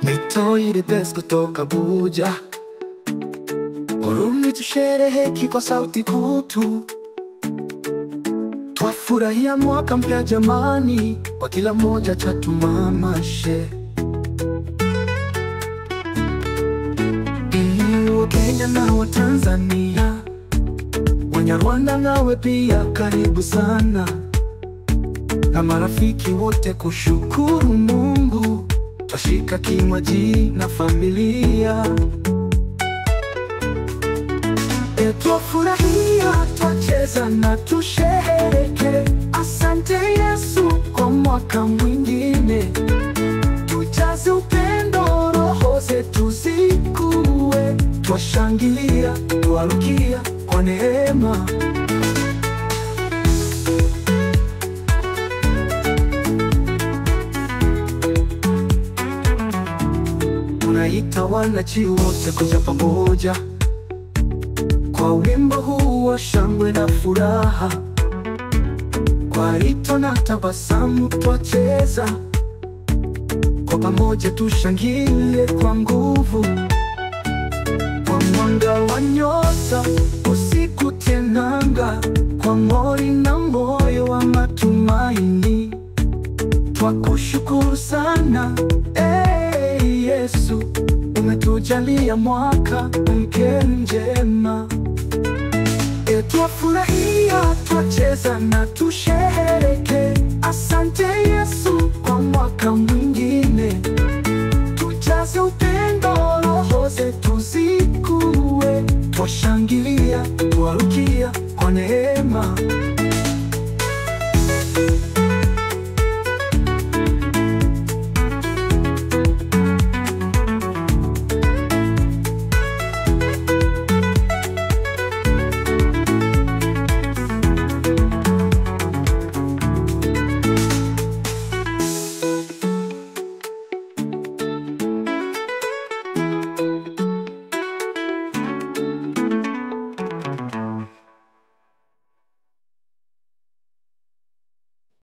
Nitoile Best kutoka Buja. Urumi tushereheke kwa sauti kuu tu. Twafurahia mwaka mpya jamani, kwa kila moja chatumamashe. Kenya na wa Tanzania, Wanyarwanda nawe pia karibu sana, na marafiki wote kushukuru Mungu. Twashika kinywaji na familia, twafurahia, twacheza na tushereheke. Asante Yesu kwa mwaka mwingine, tujaze upendo, roho zetu zikue. Twashangilia, twarukia kwa neema. Tunaita wananchi wote kuja pamoja kwa wimbo huu wa shangwe na furaha. Kwa rito na tabasamu twacheza, kwa pamoja tushangilie kwa nguvu. Kwa mwanga wa nyota usiku tenanga, kwa mori na moyo wa matumaini. Twakushukuru sana Yesu, umetujalia mwaka mpya njema. Twafurahia, twacheza na tushereheke. Asante Yesu kwa mwaka mwingine, tujaze upendo, roho zetu zikue. Twashangilia, twarukia kwa neema.